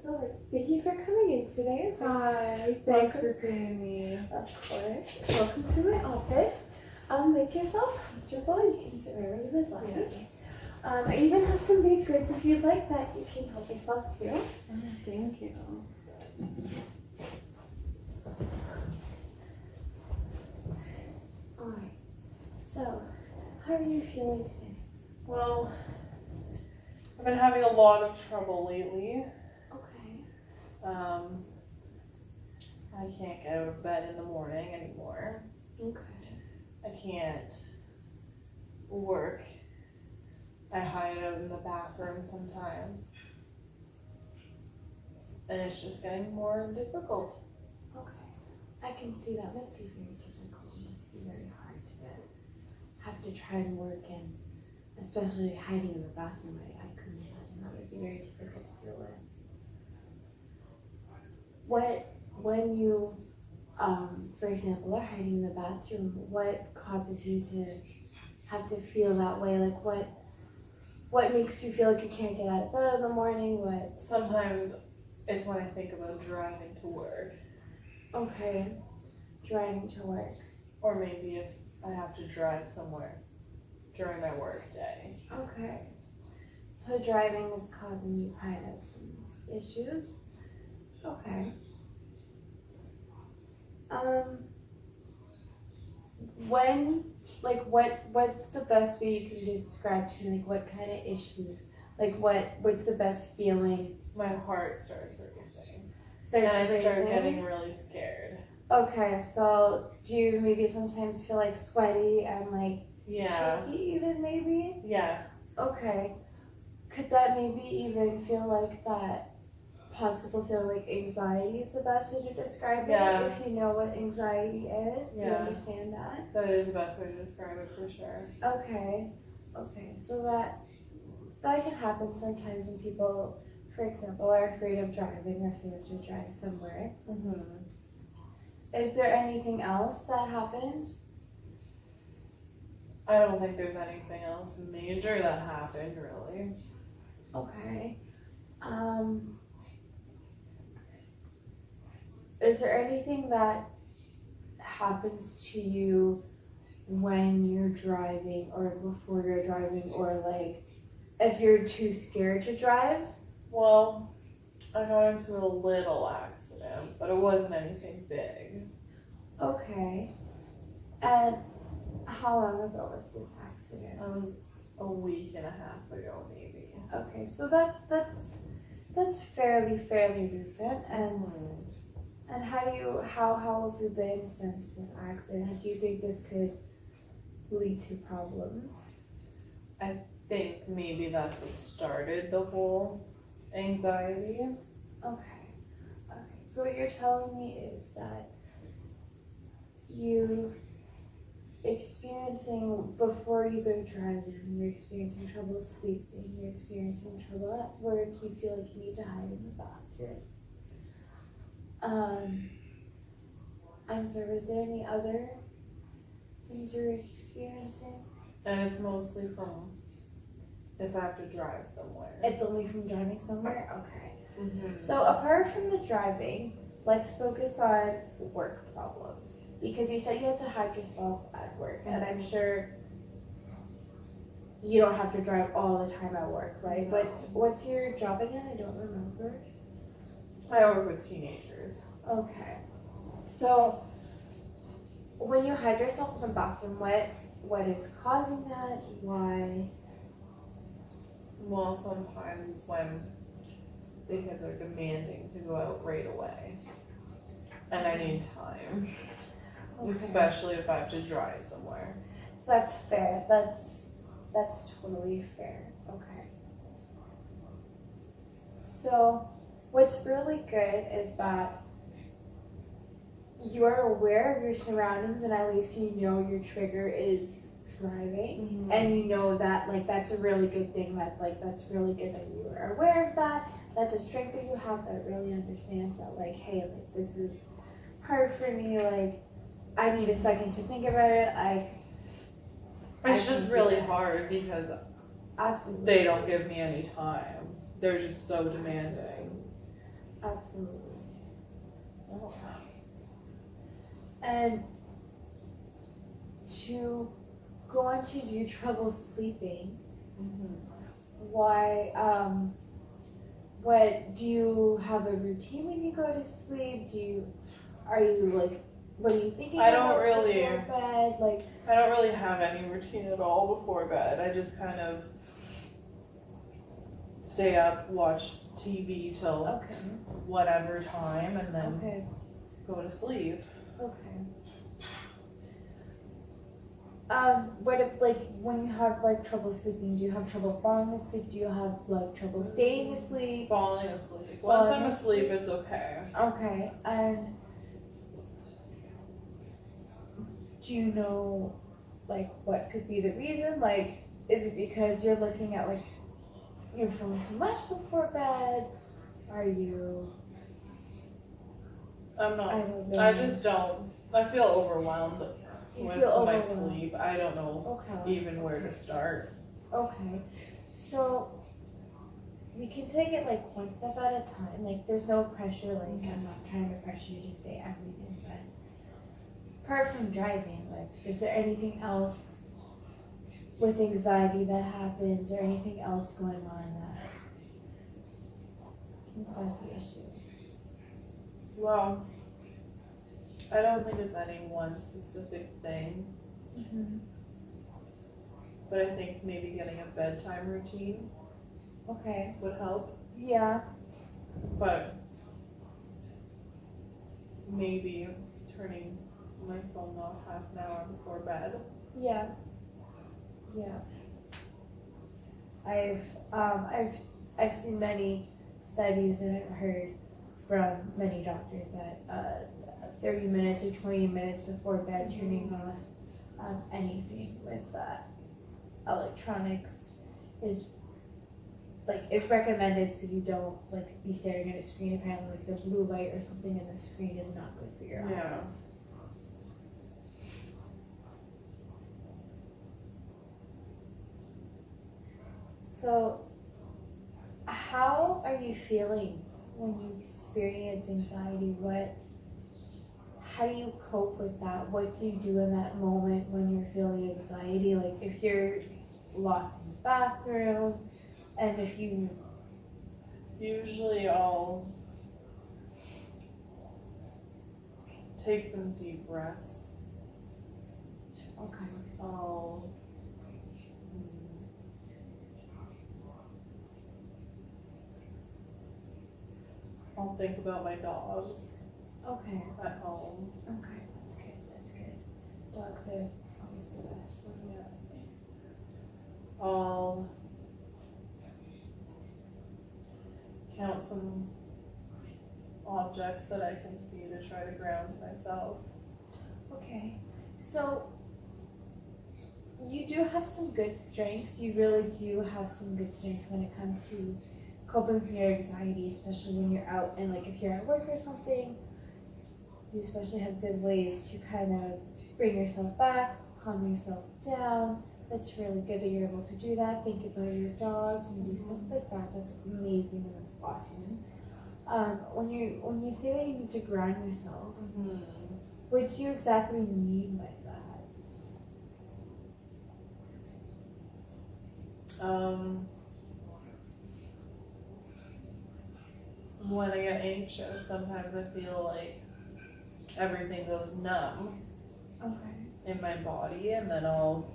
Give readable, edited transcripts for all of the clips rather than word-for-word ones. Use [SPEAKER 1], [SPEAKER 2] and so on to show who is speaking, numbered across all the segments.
[SPEAKER 1] So, thank you for coming in today.
[SPEAKER 2] Hi, thanks for seeing me.
[SPEAKER 1] Of course. Welcome to my office. Make yourself comfortable. You can sit wherever you would like.
[SPEAKER 2] Yes.
[SPEAKER 1] I even have some baked goods if you'd like that. You can help yourself too.
[SPEAKER 2] Thank you.
[SPEAKER 1] Alright. So, how are you feeling today?
[SPEAKER 2] Well, I've been having a lot of trouble lately.
[SPEAKER 1] Okay.
[SPEAKER 2] I can't get out of bed in the morning anymore.
[SPEAKER 1] Okay.
[SPEAKER 2] I can't work. I hide out in the bathroom sometimes. And it's just getting more difficult.
[SPEAKER 1] Okay. I can see that must be very difficult. It must be very hard to have to try and work, and especially hiding in the bathroom. I couldn't imagine that would be very difficult to deal with. When you, for example, are hiding in the bathroom, what causes you to have to feel that way? Like what makes you feel like you can't get out of bed in the morning? What?
[SPEAKER 2] Sometimes it's when I think about driving to work.
[SPEAKER 1] Okay, driving to work.
[SPEAKER 2] Or maybe if I have to drive somewhere during my work day.
[SPEAKER 1] Okay. So driving is causing you kind of some issues? Okay. What's the best way you can describe to me, like, what kind of issues? Like, what's the best feeling?
[SPEAKER 2] My heart starts racing.
[SPEAKER 1] Starts
[SPEAKER 2] And I start
[SPEAKER 1] racing?
[SPEAKER 2] getting really scared.
[SPEAKER 1] Okay, so do you maybe sometimes feel like sweaty and like shaky even maybe?
[SPEAKER 2] Yeah.
[SPEAKER 1] Okay. Could that maybe even feel like that possible feeling like anxiety is the best way to describe it? If you know what anxiety is, do you understand that?
[SPEAKER 2] That is the best way to describe it for sure.
[SPEAKER 1] Okay. Okay, so that can happen sometimes when people, for example, are afraid of driving or if they have to drive somewhere.
[SPEAKER 2] Mm-hmm.
[SPEAKER 1] Is there anything else that happens?
[SPEAKER 2] I don't think there's anything else major that happened, really.
[SPEAKER 1] Okay. Is there anything that happens to you when you're driving or before you're driving, or like if you're too scared to drive?
[SPEAKER 2] Well, I got into a little accident, but it wasn't anything big.
[SPEAKER 1] Okay. And how long ago was this accident?
[SPEAKER 2] It was a week and a half ago, maybe.
[SPEAKER 1] Okay, so that's fairly recent. And how have you been since this accident? Do you think this could lead to problems?
[SPEAKER 2] I think maybe that's what started the whole anxiety.
[SPEAKER 1] Okay. So what you're telling me is that you experiencing, before you go driving, you're experiencing trouble sleeping, you're experiencing trouble at work, you feel like you need to hide in the bathroom. I'm sorry, was there any other things you're experiencing?
[SPEAKER 2] And it's mostly from if I have to drive somewhere.
[SPEAKER 1] It's only from driving somewhere? Okay.
[SPEAKER 2] Mm-hmm.
[SPEAKER 1] So apart from the driving, let's focus on work problems. Because you said you had to hide yourself at work, and I'm sure you don't have to drive all the time at work, right?
[SPEAKER 2] No.
[SPEAKER 1] What's your job again? I don't remember.
[SPEAKER 2] I work with teenagers.
[SPEAKER 1] Okay. So when you hide yourself in the bathroom, what is causing that? Why?
[SPEAKER 2] Well, sometimes it's when the kids are demanding to go out right away. And I need time.
[SPEAKER 1] Okay.
[SPEAKER 2] Especially if I have to drive somewhere.
[SPEAKER 1] That's fair. That's totally fair. Okay. So what's really good is that you're aware of your surroundings, and at least you know your trigger is driving.
[SPEAKER 2] Mm-hmm.
[SPEAKER 1] And you know that, like, that's a really good thing, that's really good that you are aware of that. That's a strength that you have that really understands that, like, hey, like, this is hard for me, like, I need a second to think about it.
[SPEAKER 2] It's just really hard because
[SPEAKER 1] absolutely
[SPEAKER 2] they don't give me any time. They're just so demanding.
[SPEAKER 1] Absolutely.
[SPEAKER 2] Oh.
[SPEAKER 1] And to go on to your trouble sleeping, why, what, do you have a routine when you go to sleep? Are you like, what are you thinking
[SPEAKER 2] I don't
[SPEAKER 1] about
[SPEAKER 2] really-
[SPEAKER 1] before bed? Like,
[SPEAKER 2] I don't really have any routine at all before bed. I just kind of stay up, watch TV till
[SPEAKER 1] okay,
[SPEAKER 2] whatever time, and then
[SPEAKER 1] okay,
[SPEAKER 2] go to sleep.
[SPEAKER 1] okay. What if, like, when you have, like, trouble sleeping, do you have trouble falling asleep? Do you have, like, trouble staying asleep?
[SPEAKER 2] Falling asleep. Once
[SPEAKER 1] Falling
[SPEAKER 2] I'm asleep,
[SPEAKER 1] asleep?
[SPEAKER 2] it's okay.
[SPEAKER 1] Okay, and do you know, like, what could be the reason? Like, is it because you're looking at, like, your phone too much before bed? Are you,
[SPEAKER 2] I'm not.
[SPEAKER 1] I don't know.
[SPEAKER 2] I just don't. I feel overwhelmed
[SPEAKER 1] You
[SPEAKER 2] with
[SPEAKER 1] feel
[SPEAKER 2] my
[SPEAKER 1] overwhelmed.
[SPEAKER 2] sleep. I don't know
[SPEAKER 1] okay,
[SPEAKER 2] even where to start.
[SPEAKER 1] okay. So, we can take it, like, one step at a time. Like, there's no pressure. Like, I'm not trying to pressure you to say everything, but apart from driving, like, is there anything else with anxiety that happens or anything else going on that can cause you issues?
[SPEAKER 2] Well, I don't think it's any one specific thing, but I think maybe getting a bedtime routine
[SPEAKER 1] Okay.
[SPEAKER 2] would help.
[SPEAKER 1] Yeah.
[SPEAKER 2] But maybe turning my phone off half an hour before bed.
[SPEAKER 1] Yeah. Yeah. I've seen many studies and I've heard from many doctors that 30 minutes or 20 minutes before bed turning off anything with electronics is recommended, so you don't like be staring at a screen. Apparently, like the blue light or something in the screen is not good for your
[SPEAKER 2] Yeah.
[SPEAKER 1] eyes. So, how are you feeling when you experience anxiety? How do you cope with that? What do you do in that moment when you're feeling anxiety? Like if you're locked in the bathroom, and if you,
[SPEAKER 2] Usually I'll take some deep breaths.
[SPEAKER 1] okay,
[SPEAKER 2] I'll think about my dogs
[SPEAKER 1] okay,
[SPEAKER 2] at home.
[SPEAKER 1] okay, that's good, that's good. Dogs are always the best.
[SPEAKER 2] Yeah. I'll count some objects that I can see to try to ground myself.
[SPEAKER 1] Okay, so you do have some good strengths. You really do have some good strengths when it comes to coping with your anxiety, especially when you're out and like if you're at work or something. You especially have good ways to kind of bring yourself back, calm yourself down. That's really good that you're able to do that. Think about your dogs and do stuff like that. That's amazing and that's awesome. When you say that you need to ground yourself, what do you exactly mean by that?
[SPEAKER 2] When I get anxious, sometimes I feel like everything goes numb
[SPEAKER 1] Okay.
[SPEAKER 2] in my body, and then I'll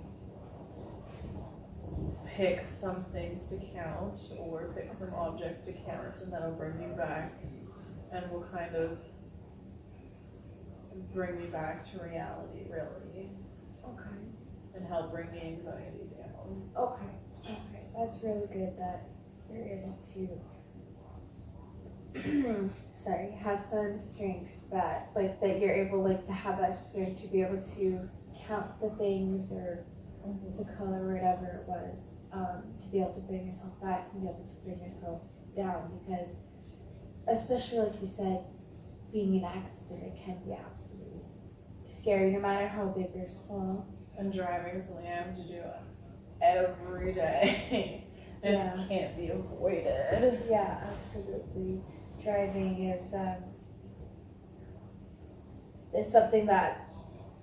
[SPEAKER 2] pick some things to count or pick some objects to count, and that'll bring me back and will kind of bring me back to reality, really,
[SPEAKER 1] Okay.
[SPEAKER 2] and help bring the anxiety down.
[SPEAKER 1] Okay. Okay. That's really good that you're able to have some strengths that that you're able to have that strength to be able to count the things or the color or whatever it was, to be able to bring yourself back and be able to bring yourself down, because especially like you said, being an accident, it can be absolutely scary no matter how big or small.
[SPEAKER 2] And driving is something I have to do every day. It
[SPEAKER 1] Yeah.
[SPEAKER 2] can't be avoided.
[SPEAKER 1] Yeah, absolutely. driving is something that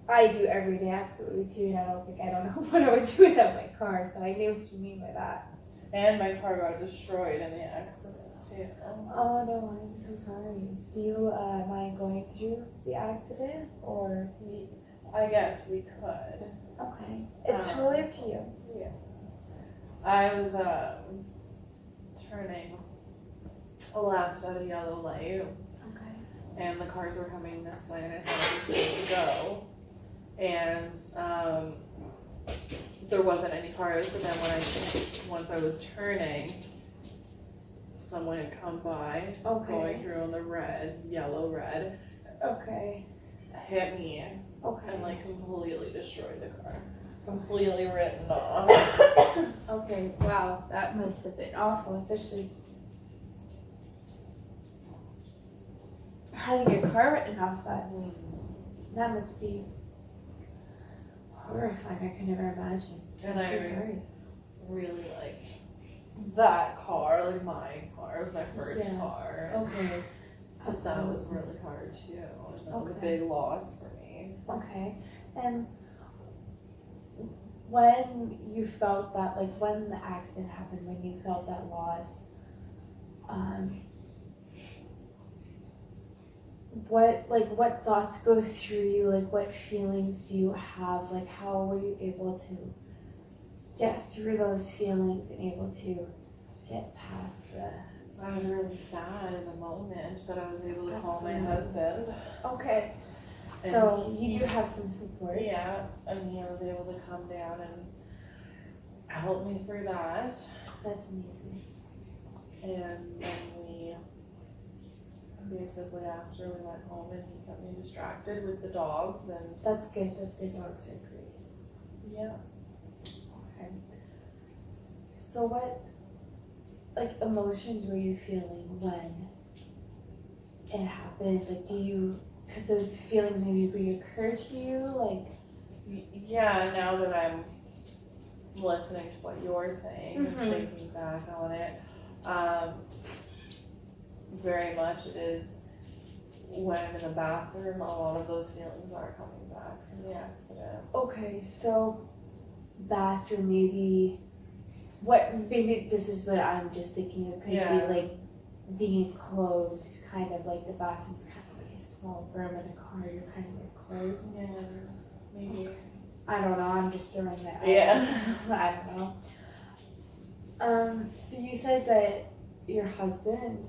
[SPEAKER 1] I do every day, absolutely too, and I don't know what I would do without my car, so I knew what you mean by that.
[SPEAKER 2] And my car got destroyed in the accident too.
[SPEAKER 1] Oh no, I'm so sorry. Do you mind going through the accident, or?
[SPEAKER 2] I guess we could.
[SPEAKER 1] Okay, it's totally up to you.
[SPEAKER 2] Yeah. I was turning left at a yellow light,
[SPEAKER 1] Okay.
[SPEAKER 2] and the cars were coming this way, and I thought I was ready to go. And there wasn't any cars, but then once I was turning, someone had come by, going through on the yellow red,
[SPEAKER 1] Okay.
[SPEAKER 2] hit me,
[SPEAKER 1] Okay.
[SPEAKER 2] and like completely destroyed the car. Completely written off.
[SPEAKER 1] Okay, wow, that must have been awful, especially having your car written off. That must be horrifying. I could never imagine.
[SPEAKER 2] And
[SPEAKER 1] I'm
[SPEAKER 2] I
[SPEAKER 1] so sorry.
[SPEAKER 2] really liked that car, like my car. It was my first car.
[SPEAKER 1] Okay.
[SPEAKER 2] So that was really hard too. And that was a big loss for me.
[SPEAKER 1] Okay. And when you felt that, like when the accident happened, when you felt that loss, what thoughts go through you? Like what feelings do you have? Like how were you able to get through those feelings and able to get past the...
[SPEAKER 2] I was really sad in the moment, but I was able to call my husband.
[SPEAKER 1] Okay. So you do have some support.
[SPEAKER 2] Yeah, and he was able to come down and help me through that.
[SPEAKER 1] That's amazing.
[SPEAKER 2] And then we basically, after we went home, and he kept me distracted with the dogs, and
[SPEAKER 1] that's good. Dogs are great.
[SPEAKER 2] Yeah.
[SPEAKER 1] Okay. So what, like, emotions were you feeling when it happened? Like, could those feelings maybe reoccur to you? Like,
[SPEAKER 2] yeah, now that I'm listening to what you're saying and
[SPEAKER 1] Mhm.
[SPEAKER 2] thinking back on it, very much it is when I'm in the bathroom, a lot of those feelings are coming back from the accident.
[SPEAKER 1] okay, so bathroom, maybe this is what I'm just thinking. It could be like being enclosed, kind of like the bathroom's kind of like a small room in a car, you're kind of enclosed.
[SPEAKER 2] Yeah, maybe.
[SPEAKER 1] I don't know, I'm just throwing that out.
[SPEAKER 2] Yeah.
[SPEAKER 1] I don't know. So you said that your husband,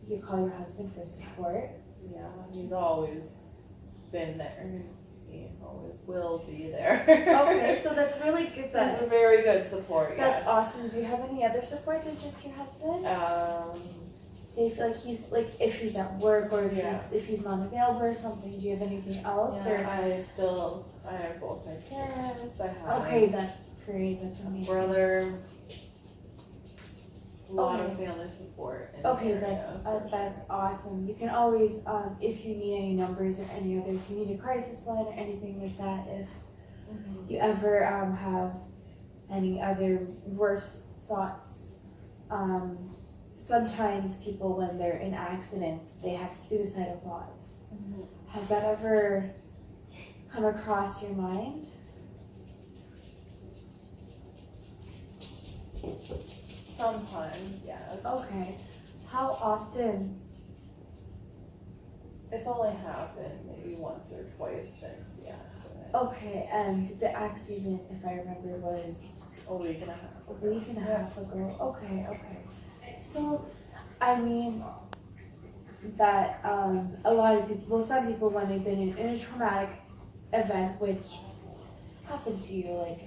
[SPEAKER 1] you call your husband for support?
[SPEAKER 2] Yeah, he's always been there. He always will be there.
[SPEAKER 1] Okay, so that's really good.
[SPEAKER 2] That's a very good support, yes.
[SPEAKER 1] That's awesome. Do you have any other support than just your husband? Say if he's at work or if he's not available or something, do you have anything else?
[SPEAKER 2] Yeah, I have both my parents, I have
[SPEAKER 1] okay, that's great, that's amazing.
[SPEAKER 2] brother, a lot of family support.
[SPEAKER 1] Okay, that's awesome. You can always, if you need any numbers or any other community crisis line or anything like that, if you ever have any other worse thoughts, sometimes people, when they're in accidents, they have suicidal thoughts. Has that ever come across your mind?
[SPEAKER 2] Sometimes, yes.
[SPEAKER 1] Okay. How often?
[SPEAKER 2] It's only happened maybe once or twice since the accident.
[SPEAKER 1] Okay, and the accident, if I remember, was
[SPEAKER 2] A week and a half.
[SPEAKER 1] a week and a half ago. Okay. So, I mean, that a lot of people, well, some people, when they've been in a traumatic event, which happened to you, like,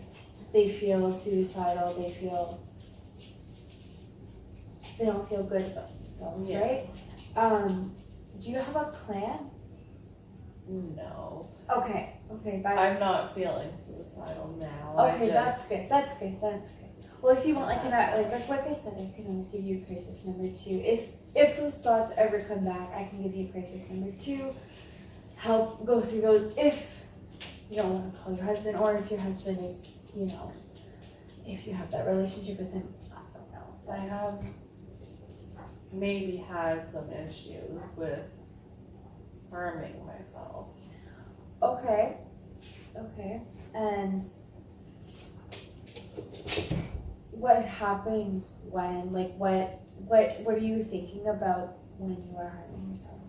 [SPEAKER 1] they feel suicidal, they don't feel good about themselves, right? Do you have a plan?
[SPEAKER 2] No.
[SPEAKER 1] Okay,
[SPEAKER 2] I'm not feeling suicidal now.
[SPEAKER 1] Okay, that's good. Well, if you want, like I said, I can always give you a crisis number 2. If those thoughts ever come back, I can give you a crisis number 2. Help go through those if you don't want to call your husband, or if your husband is, if you have that relationship with him. I don't know.
[SPEAKER 2] maybe had some issues with harming myself.
[SPEAKER 1] Okay. And what happens when, like, what are you thinking about when you are harming yourself?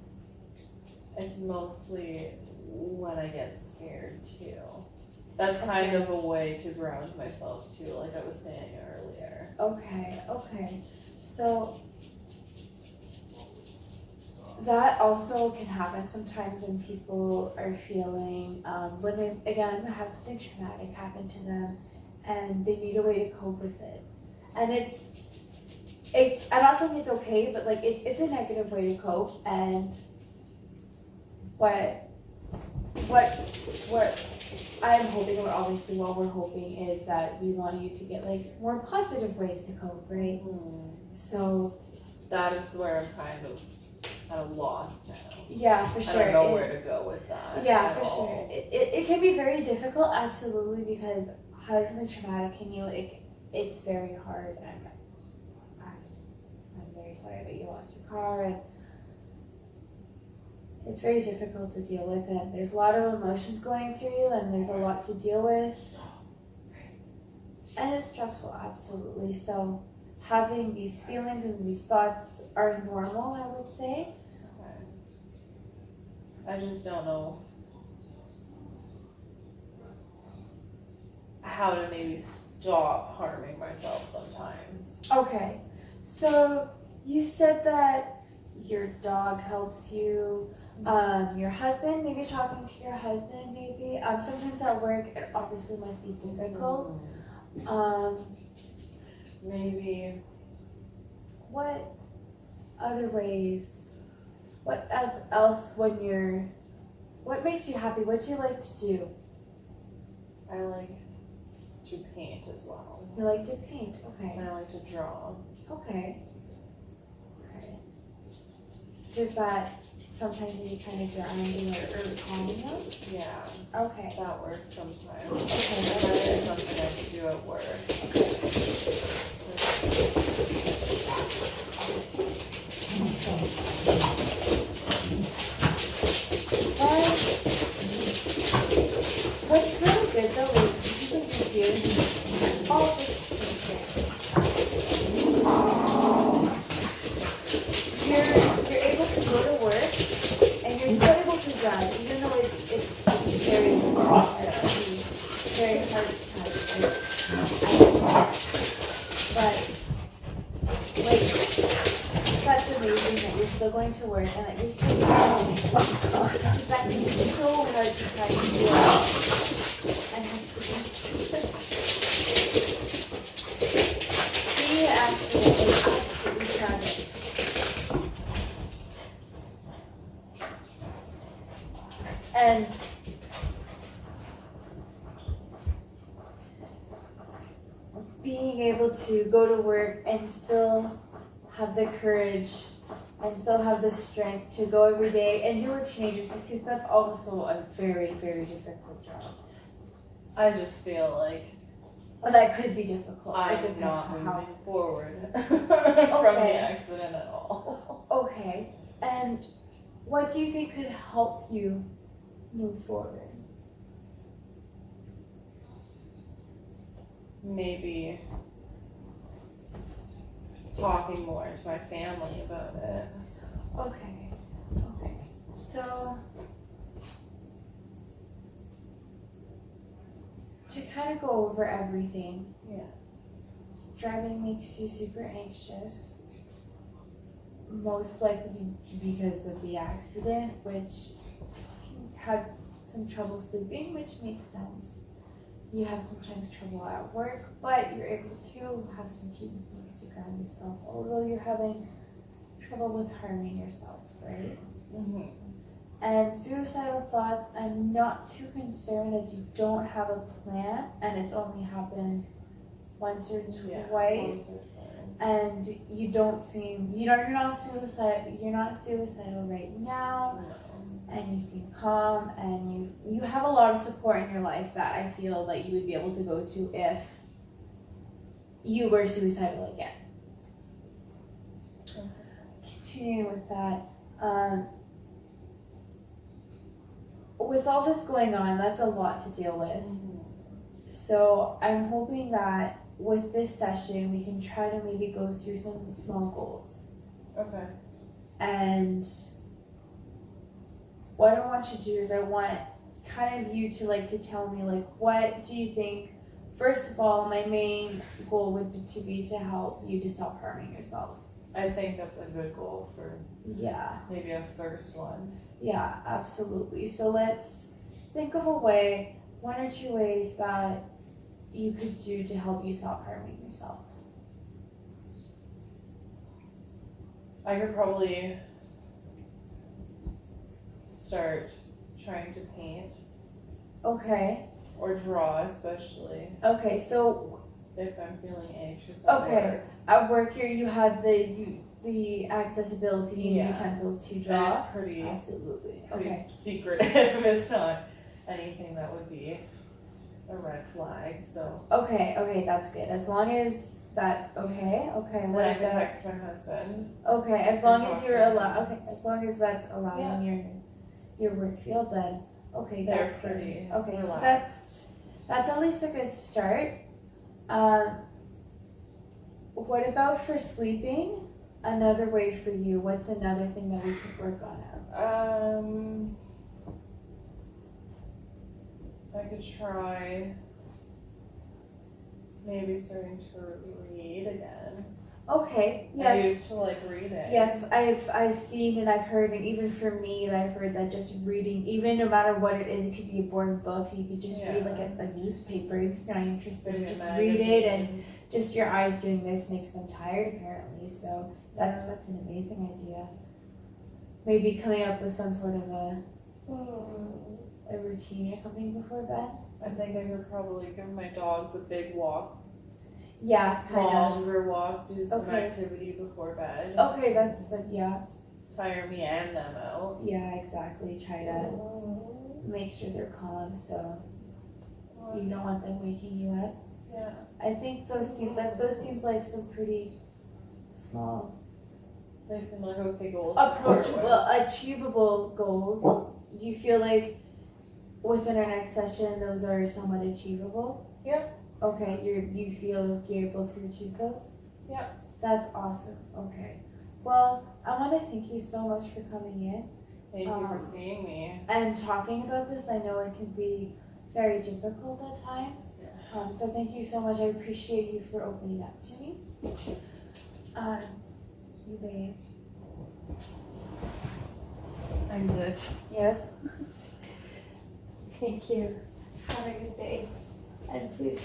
[SPEAKER 2] It's mostly when I get scared too. That's kind of a way to ground myself too, like I was saying earlier.
[SPEAKER 1] Okay. So that also can happen sometimes when people are feeling, when they, again, have something traumatic happen to them and they need a way to cope with it. And I'm not saying it's okay, but like it's a negative way to cope. And what I'm hoping, or obviously what we're hoping, is that we want you to get like more positive ways to cope, right? So
[SPEAKER 2] that is where I'm kind of lost now.
[SPEAKER 1] Yeah, for sure.
[SPEAKER 2] I don't know where to go with that.
[SPEAKER 1] Yeah, for sure. It can be very difficult, absolutely, because having something traumatic in you, it's very hard. And I'm very sorry that you lost your car, and it's very difficult to deal with it. There's a lot of emotions going through you, and there's a lot to deal with. And it's stressful, absolutely. So having these feelings and these thoughts are normal, I would say.
[SPEAKER 2] Okay. I just don't know how to maybe stop harming myself sometimes.
[SPEAKER 1] Okay. So you said that your dog helps you. Your husband, maybe talking to your husband, maybe. Sometimes at work, it obviously must be difficult.
[SPEAKER 2] Maybe.
[SPEAKER 1] What other ways? What else what makes you happy? What do you like to do?
[SPEAKER 2] I like to paint as well.
[SPEAKER 1] You like to paint, okay.
[SPEAKER 2] And I like to draw.
[SPEAKER 1] Okay. Does that sometimes you kind of grounding or calming you?
[SPEAKER 2] Yeah.
[SPEAKER 1] Okay.
[SPEAKER 2] That works sometimes.
[SPEAKER 1] Okay,
[SPEAKER 2] that is something I can do at work.
[SPEAKER 1] What's really good though is you can do all this. You're able to go to work and you're still able to drive, even though it's very difficult. It's very hard to but like that's amazing that you're still going to work and that you're still driving. Because that can be so hard to try to do and have to be absolutely tragic. And being able to go to work and still have the courage and still have the strength to go every day and do what teenagers, because that's also a very, very difficult job.
[SPEAKER 2] I just feel like
[SPEAKER 1] that could be difficult.
[SPEAKER 2] I'm not moving forward from the accident at all.
[SPEAKER 1] Okay. And what do you think could help you move forward?
[SPEAKER 2] Maybe talking more to my family about it.
[SPEAKER 1] Okay. So to kind of go over everything.
[SPEAKER 2] Yeah.
[SPEAKER 1] Driving makes you super anxious. Most likely because of the accident, which you had some trouble sleeping, which makes sense. You have sometimes trouble at work, but you're able to have some techniques to ground yourself, although you're having trouble with harming yourself, right?
[SPEAKER 2] Mm-hmm.
[SPEAKER 1] And suicidal thoughts, I'm not too concerned as you don't have a plan and it's only happened once or twice. And you don't seem, you're not suicidal right now.
[SPEAKER 2] No.
[SPEAKER 1] And you seem calm, and you have a lot of support in your life that I feel that you would be able to go to if you were suicidal again. continuing with that, with all this going on, that's a lot to deal with. So I'm hoping that with this session, we can try to maybe go through some small goals.
[SPEAKER 2] Okay.
[SPEAKER 1] And what I want you to do is I want kind of you to like to tell me like, what do you think? First of all, my main goal would be to help you to stop harming yourself.
[SPEAKER 2] I think that's a good goal for maybe a first one.
[SPEAKER 1] Yeah, absolutely. So let's think of a way, 1 or 2 ways that you could do to help you stop harming yourself.
[SPEAKER 2] I could probably start trying to paint.
[SPEAKER 1] Okay.
[SPEAKER 2] Or draw, especially.
[SPEAKER 1] Okay, so
[SPEAKER 2] if I'm feeling anxious at work.
[SPEAKER 1] At work here you have the accessibility and utensils to draw.
[SPEAKER 2] And it's pretty
[SPEAKER 1] absolutely
[SPEAKER 2] secret if it's not anything that would be a red flag. So
[SPEAKER 1] okay, that's good. As long as that's okay.
[SPEAKER 2] What I can text my husband.
[SPEAKER 1] Okay, as long as you're allowed. Okay, as long as that's allowed in your work field, then okay, that's
[SPEAKER 2] pretty.
[SPEAKER 1] Okay,
[SPEAKER 2] relaxed.
[SPEAKER 1] so that's at least a good start. What about for sleeping? Another way for you. What's another thing that we could work on?
[SPEAKER 2] I could try maybe starting to read again.
[SPEAKER 1] Okay. Yes.
[SPEAKER 2] I used to like reading.
[SPEAKER 1] Yes, I've seen and I've heard, and even for me, I've heard that just reading, even no matter what it is, it could be a boring book. You could just read like a newspaper if you're not interested. Just read it, and just your eyes doing this makes them tired apparently. So that's an amazing idea. Maybe coming up with some sort of a routine or something before bed.
[SPEAKER 2] I think I could probably give my dogs a big walk.
[SPEAKER 1] Yeah, kind of.
[SPEAKER 2] Longer walk, do some activity before bed.
[SPEAKER 1] Okay, that's
[SPEAKER 2] Tire me and them out.
[SPEAKER 1] Yeah, exactly. Try to make sure they're calm, so you don't want them waking you up.
[SPEAKER 2] Yeah.
[SPEAKER 1] I think those seems like some pretty small,
[SPEAKER 2] They seem like okay goals.
[SPEAKER 1] approachable, achievable goals. Do you feel like within our next session those are somewhat achievable?
[SPEAKER 2] Yeah.
[SPEAKER 1] Okay, you feel you're able to achieve those?
[SPEAKER 2] Yeah.
[SPEAKER 1] That's awesome. Okay. Well, I want to thank you so much for coming in.
[SPEAKER 2] Thank you for seeing me.
[SPEAKER 1] And talking about this. I know it can be very difficult at times.
[SPEAKER 2] Yeah.
[SPEAKER 1] So thank you so much. I appreciate you for opening up to me. You may
[SPEAKER 2] exit.
[SPEAKER 1] Yes. Thank you. Have a good day. And please